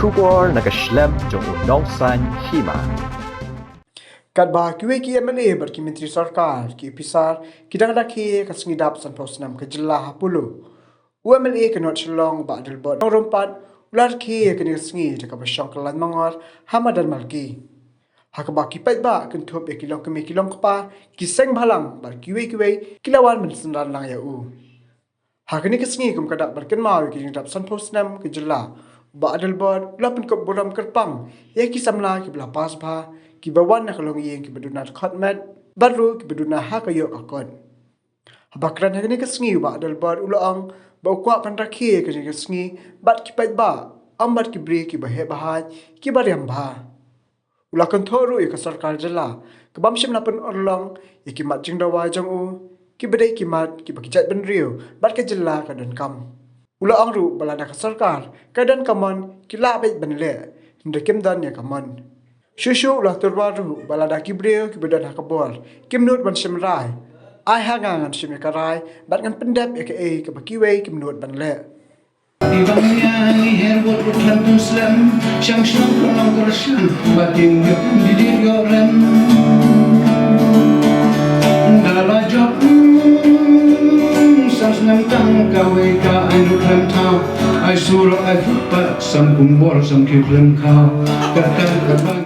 Kubor nakaslem jong unongsan Hima. Kadba kiwe ki MLA bar ki Menteri Sarkar ki pisar kidang dakhi ka sengidap san posnam ke jelah pulu. UMLA ke not Shillong ba Adelbert rompat ular ki ke ni sengi de ka basyong kelan mangor hama dan malki. Hakaba ki pait ba kan thop e kilong kemi kilong kapa ki seng bhalang bar kiwe kilawan men sendan lang ya u. Hakani ke sengi kum kadak bar ken mau ki dap san posnam ke jelah ba Adelbert lapen kop boram kerpang ya ki samla ki bla pas ba ki bawan na kalong yeng ki baduna khotmat baru ki baduna ha ka yo akon bakran hagni ka sngi ba Adelbert ulang ba kwa pan rakhi ka ni ka sngi bat ki pait ba ambat ki bre ki bahe bahat ki bariam ba ulakan thoru e ka sarkar jala ka bamshim na pan orlong e ki mat jing dawa jang u ki bedai ki mat ki bakijat ben Briew bat ka jala ka dan kam ulang ru balada ka sarkar ka dan kamon ki la bait ben le ndekem dan ya kamon Shushu lah terbaru balada Briew ki bedan hakabol Pynlut ban shimrai ai hangangan shimikarai bat ngan pendap aka ke bakiwe Pynlut ban le Ibangnya herbot utan muslim Syang syang long keraslan Batin gapun didir yoren Dala job Sang senang tang kawe ka anu klam tau Ai suro ai fupat Sam kumbor sam kiblam kau Kakak kabang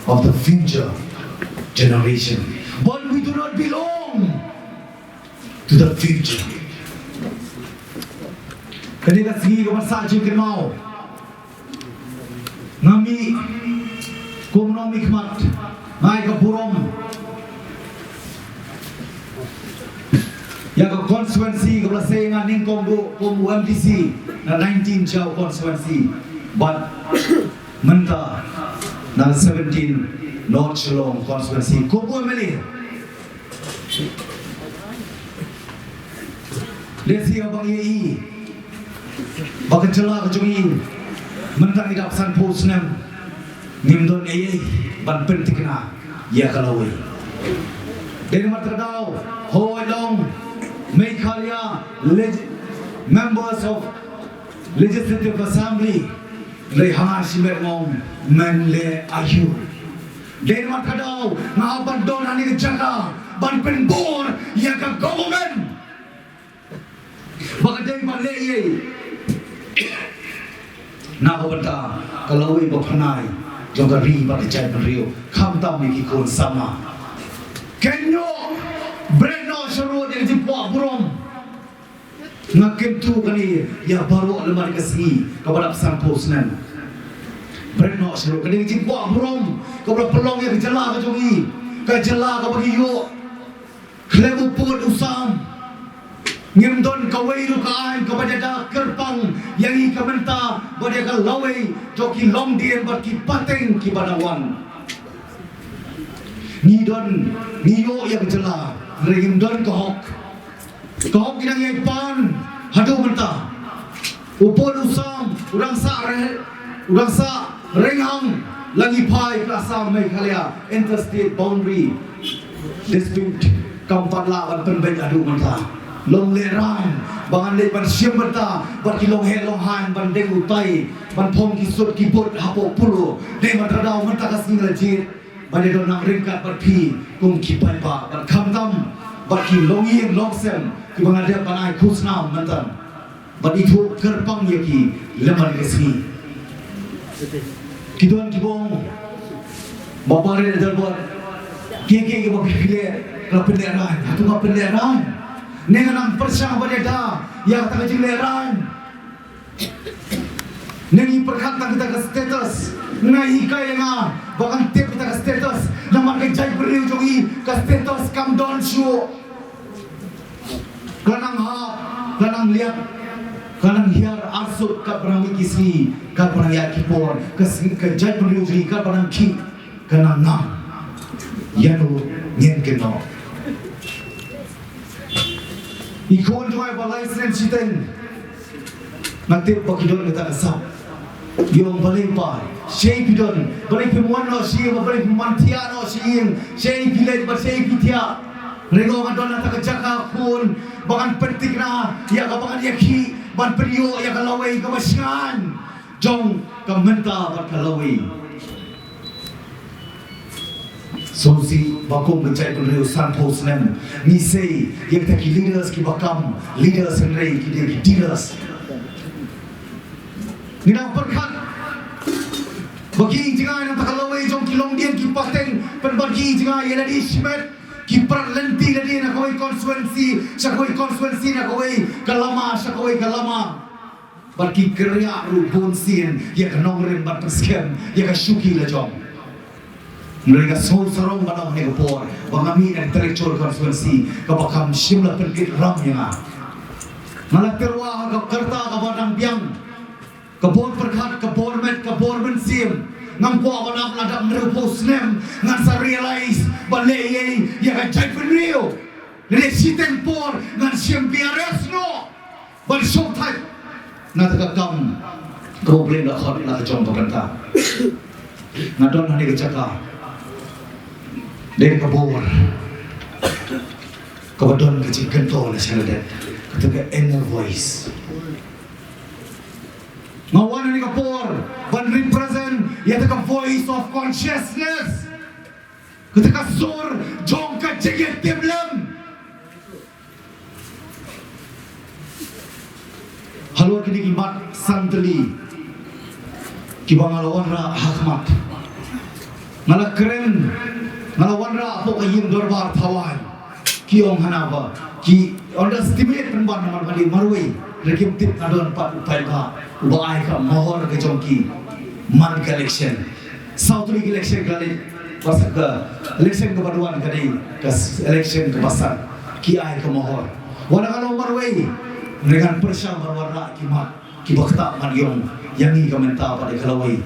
of the future generation. But we do not belong to the future. Ketika segi kemasal juga mau ngami kumno mikmat ngai ke burom yang ke konstituensi ke belasengan ningkong do kum MDC na 19 jauh konstituensi but menta na 17 North Shillong konstituensi kum UMLA lesi abang yei bakan celah kejungi mentang idap san posnem nimdon yei ban pentikna ya kalawai dari matradau hoi long Mekhalia members of Legislative Assembly Rehan Shimermong Menle Ayu Denmark Kadau Mahaban Donani Jaga Ban Penbor Yaka Government Baka Denmark Leye Nakabanta Kalawi Bapanay Jogari Baka Jai Penrio Kamtam Mikikon Sama Kenyo Breno Sharo yang jipwa burom ngakem tu kali ya baru alemari kasih kepada pesan posnan Breno Sharo kali jipwa burom kepada pelong yang jela ke jongi ke jela ke bagi yo klebu pun usam ngimdon kawai lu kaan kepada dah kerpang yang i kamenta pada ka lawai joki long dien berki pateng ki banawan ngidon ngiyo yang jela Ringin don kohok kinang yang pan hadu mentah upon usam urang sa renghang lagi pai klasa Mekhalia interstate boundary dispute kampat lawan penben hadu mentah long lerang bangan le ban siam mentah ban kilong he long han ban deng utai ban pom kisut kibut hapo pulu deng matradau mentah kasing lajit ban don nang ringkat ban pi kum kipai ba ban kamdam bagi longin longsem ki bangadap banai khusnam mantan bat itu kerpang yaki lemar kesini kidon kibong babare Adelbert keke ke bapile kapeleran hatu kapeleran nenganang persang badeda yang tak jeleran nengi perkhatan kita ke status ngai kai nga bahkan tip kita ke status nama ke jai Briew jogi ke status kam don show kanang ha kanang lihat kanang hiar arsut ka perang kisi ka perang yakipor ke jai Briew jogi ka perang ki kanang na yanu nyen keno ikon joy balai sen siten nanti pakidon kita asap Yung balik pa, siya pidon, balik pimuan no siya, balik pimantia no siya, siya pilet ba siya pitia. Rego nga doon na tagajaka kun, bagan pentik na, ya ka bagan yaki, ban periyo ya kalaway kamasyan. Jong kamenta bat kalaway. So si bakom gecai pun reu san post nem, ni say yang taki leaders ki bakam, leaders and rei ki dia leaders. Ni nak perkat bagi jangan yang takalaway jong kilong dia ki pateng pen bagi jangan yang di Schmidt ki prat lenti dia nak koi konstituensi sa koi konstituensi nak koi kalama sa koi kalama bagi kerja rubun sin ya kanongren bat perskem ya ka syuki la jong mereka sorong banang negapor bangami intellectual konstituensi kabakam simla pergit ram yang malah terwa ka kerta ka badang biang kabor perkat kabor met kabor bensim ngampo banam ladam nerupos nem ngan sa realize balei ya ka jai penrio le siten por ngan sim biares no bal sok thai na ta kam problem la khot la jong to kanta ngadon hani ke chaka den kabor kabadon ke chicken to la shalade ketika inner voice ngawan ni kapor ban represent yata ka voice of consciousness ketika sur jong ka jeget temlem halwa kini kimat santli kibangalawan ra hakmat ngala keren ngalawan ra apa kayim dorbar thawan kiong hanaba ki underestimate penban namar bali marwei rekim tip kadon pat upai ba ubai ka mohor ke jongki man election south league election kali pasak ke election ke baduan kali ke election ke pasar ki ai ke mohor wana kalau marwei dengan persam berwarna kimat ki bakta man yong yang ni komentar pada kalawai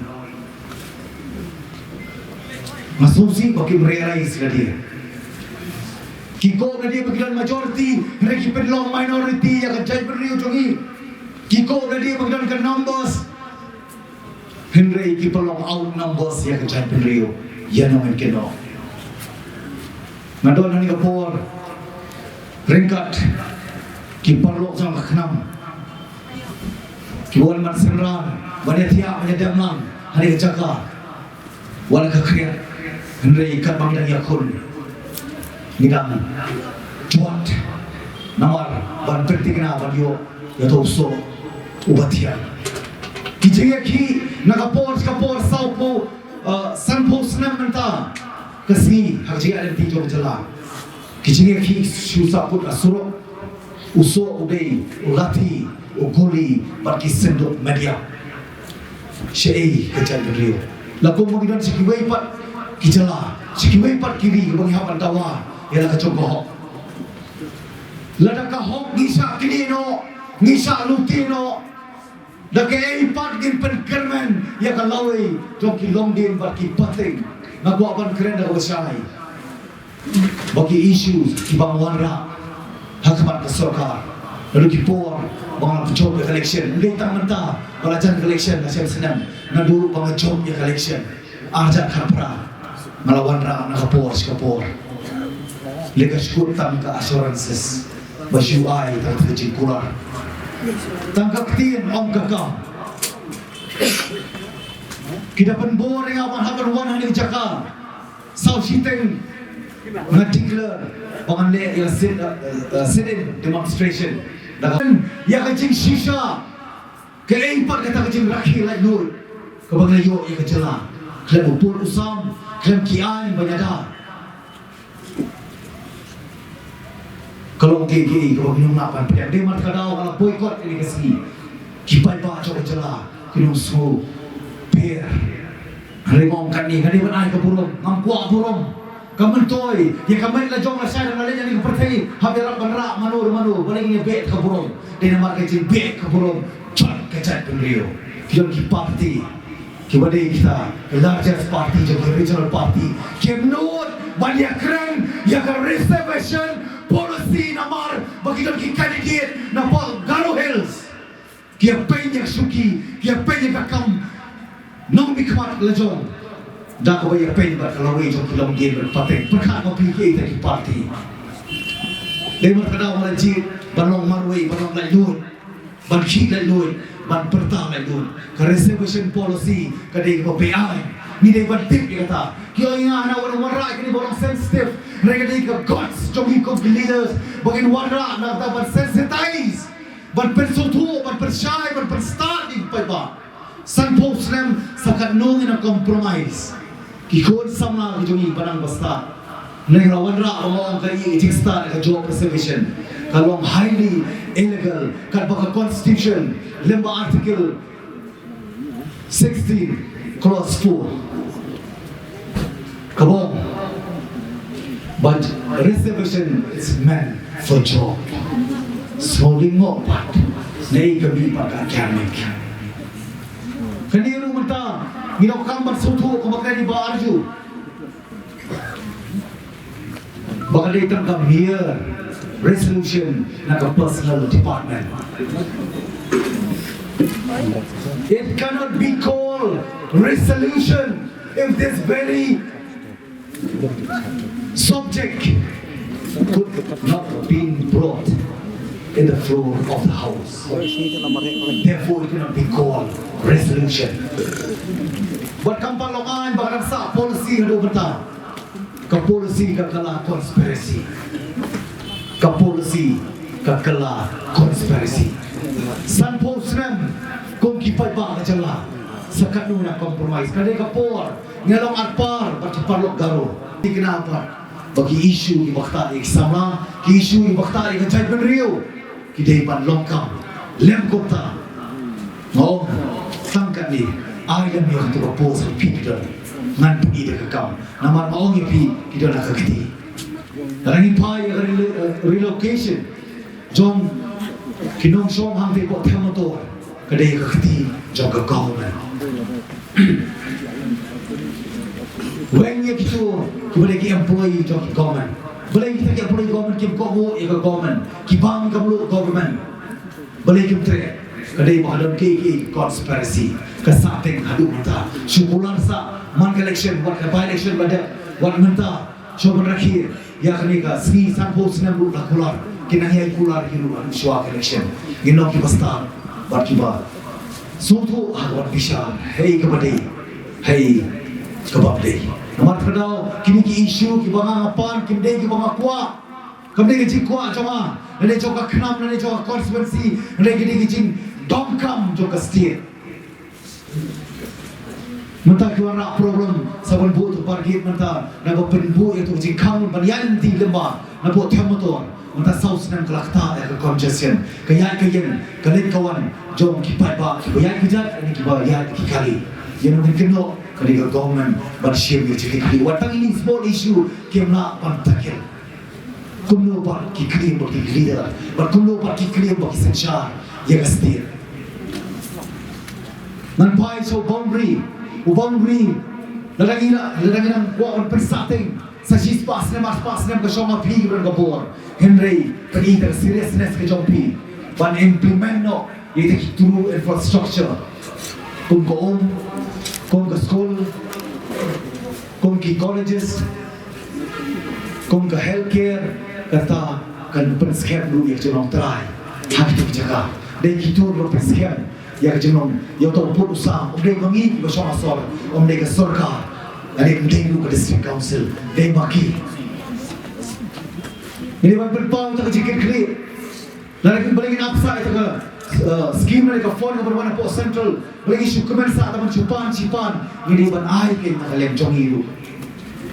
masusi bagi realize dia Kiko na dia bagian majority, mereka pedlong minority yang kecai beriu jongi. Kiko na dia bagian ke numbers, Henry kipolong out numbers yang kecai beriu. Ya namen keno. Ngadon ni kapor, ringkat, kipolong sang kenam. Kibuan marsenran, banyak tiap banyak damlang, hari kecaka, wala kekriat, Henry ikat bangdang yakun. Nidang cuat namar ban penting na bagyo yato so ubatia kijaya ki nakapor saupo sanpo snam menta kasi haji ada tijo jala kijaya ki susa put asuro uso ubei ulati ugoli bagi sendok media syai kejan beliau lagu mengidan sikiwai pat kijala sikiwai pat kiri bagi hapan tawa ialah kecogoh. Lada kahok ngisa kinino, ngisa lutino. Dake ipat gin penkermen ya kalawai joki longdin bagi pating. Nagwa ban keren dah usai. Bagi isu kibang wanra hakamat kesorkar. Lalu kipor bang job collection. Lintang mentah belajar collection nasib senang. Nadu bang job ya collection. Ajak kapra melawan ra nakapor sikapor. Lekas kutang ke assurances basyuai tak terjikular tangkap tin om kakam kita penbor yang aman habar wan hani jaka sau siteng ngadiklar bangan le yang sit-in demonstration dan yang kecing shisha ke empat kata kecing rakhir like nur ke bangayo yang kecela klem upur usam klem kian banyada. Kalau gigi, kalau minum lapan pilihan, dia mat kadau kalau boykot ini kasi, kipai baca jela, minum su, per, hari ngom kan ni, hari benai ke burung, ngampuak burung, kamentoi, ya kamen la jong la saya dengan lain yang percaya, habirat benerak manu, paling ini bet ke burung, dia nama kecil bet ke burung, cat kecat penrio, kita ki parti, kita the largest party, jadi regional party, Pynlut banyak keren, ya ke reservation. Policy namar bagi ki candidate na Garo Hills kia penye suki kia penye kakam cepat lejong. Dah kau bayar pen kalau wei jom kilom game berpatek. Perkat mau PK dari parti. Dia berkadau melajit, balong marway, balong lailun, ban key lailun, ban perta lailun. Ke reservation policy, ke dia mau PI. Ni dia ban tip dia kata. Kau ingat anak orang warak ni balong sensitive. Mereka dia ke gods, jom ikut leaders. Bagian warak nak dapat sensitize. Ban persutu, ban persyai, ban perstart di payah. San post nem sakat nong ina compromise. Kikon sama kejungi panang basta. Neng lawan rak orang kaya ijing start ke job reservation. Kalau highly illegal, kan baka constitution, lemba article 16 clause 4. Kabong. But reservation is meant for job. Smolding ngopat. Nei kami pakai kermik. Kani rumah ta, nginaw kamban sutu ko bakal di barju. Bakal dia tangkap here resolution nak personal department. It cannot be called resolution if this very subject could not be brought in the floor of the house. Therefore, it cannot be called resolution. Buat kampang longan, bahkan sa policy hadu beta. Ka policy ka kala conspiracy. Ka policy ka kala conspiracy. San posnem kung kipay ba ka jala. Sa kanuna compromise. Kade ka por, ngalong arpar, ba't parlok garo. Di kenapa. Bagi isu di bakta eksama, ki isu di bakta di kacay Briew. Kidai ban longkam, lem kota. Oh, sangkat ni, ayam yang tu propose picture, ngan pergi dekat kam. Nama maong pi kita nak kerti. Lagi pai relocation, jom kinong som hang te buat motor, kedai kerti jom ke government. Wengnya kita boleh employee jom ke government. Boleh kita employee government kim kogo ke government, kibang kamlu government. Boleh kita trek. Kadai bahadon ke conspiracy, kesateng hadu mata. Syukuran sa man election, what by election pada what menta. Syukur rakhir ya kanika sri sanpo senam lu lakular. Kinahiyai kular hiru anu syuak election. Ginok ki basta bat kiba. Suatu hagwan bisa. Hey kebadai. Hey kebabdai. Nomor kedua, kini ki isu ki banga ngapan, kini ki banga kuat. Kini ki kuat cuma, nanti coba kenam, nanti coba konspirasi, nanti ki dongkam juga setiap. Mentah kiwara problem sabun bu tu parkir mentah, nak penbu itu jikang banyan di lembah, nak buat motor. Mentah saus dan kelakta ya ke congestion, kayan kalian kawan, jom kipai ba, kibayan kijat, ini kibayan kikali. Yang mungkin kena ketika government bersiap bercakap kiri. Watang ini small issue kemla pantakil. Kumlo par kikli bagi leader, kumlo par kikli bagi sensar yang astir. Nampai so boundary, lagi nak buat persateng. Sajis pas nem ke shoma pi bergabung. Henry pergi ter seriousness ke jompi. Ban implement no, itu through infrastructure. Kung ke school, kung ke colleges, kung ke healthcare, kata kan penskem dulu yang jenong terai, hak itu jaga. Dan kita dulu penskem yang jenong, yang tahu pun usaha, omdek mengi ke syasor, omdek ke sorkar, ada omdek dulu ke district council, dan bagi. Ini berpau tak jikir clear, lagi balik apa itu ke? Scheme mereka phone number 1 po central lagi syukumen sa ataman cipan ini ban ai ke nakalem jongi lu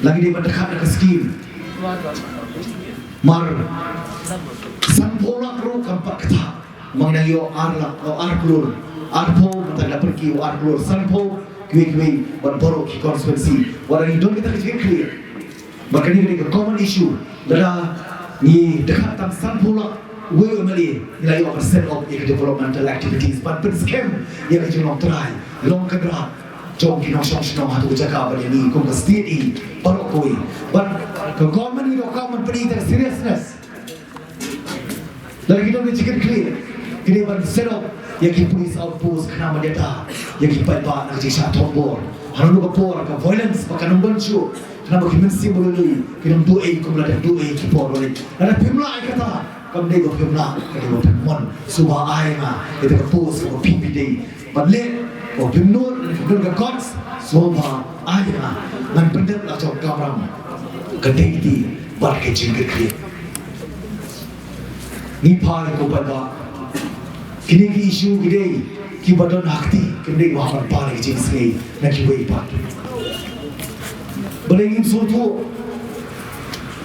lagi di dekat ke scheme mar sanpola pro kampak kata mengenai yo arklur arpo tak pergi arklur sanpo kwi ban boro ki conspiracy warang don kita clear bahkan ini ke common issue dah ni dekat tam sanpola we umali nilai percent of developmental activities but scam yang kita try long kedra jom kita song hatu jaga pada ni kau state ini baru koi but the government ni government pergi ter seriousness lagi kita ni clear kita ban set up Yaki police outpost kena mandata. Yaki paiba nak jisha tombor. Harus kapor ka violence pakanong bansu. Kenapa kita simbol ini? Kita doa kumula dan doa kipor oleh. Ada Pynlut kata, kami dego Pynlut, kami dego Pynlut. Subah ayah, kita kapos, kita pipi day. Balik, Pynlut, kita dego gods. Subah ayah, nan pendet lah jauh kamram. Kedai di bar kecil kecil. Ni par ko pada. Kini ki isu kedai, Kiba don hakti, kedai wahar par kecil sekali, nak kibai par. Belengin suatu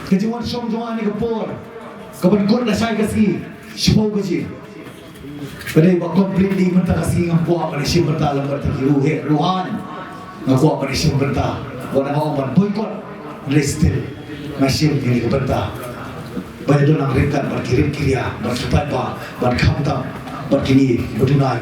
kejuan som joan ni kapor kapan kod na sai kasi sipo kasi pada ba completely menta kasi ang buwa pa ni simberta lambar ta ruhe ruhan na buwa pa ni simberta wala mo man boycott restil masim ni kapenta pada don ang rekan berkirim kiria berkipat ba berkamta berkini Duna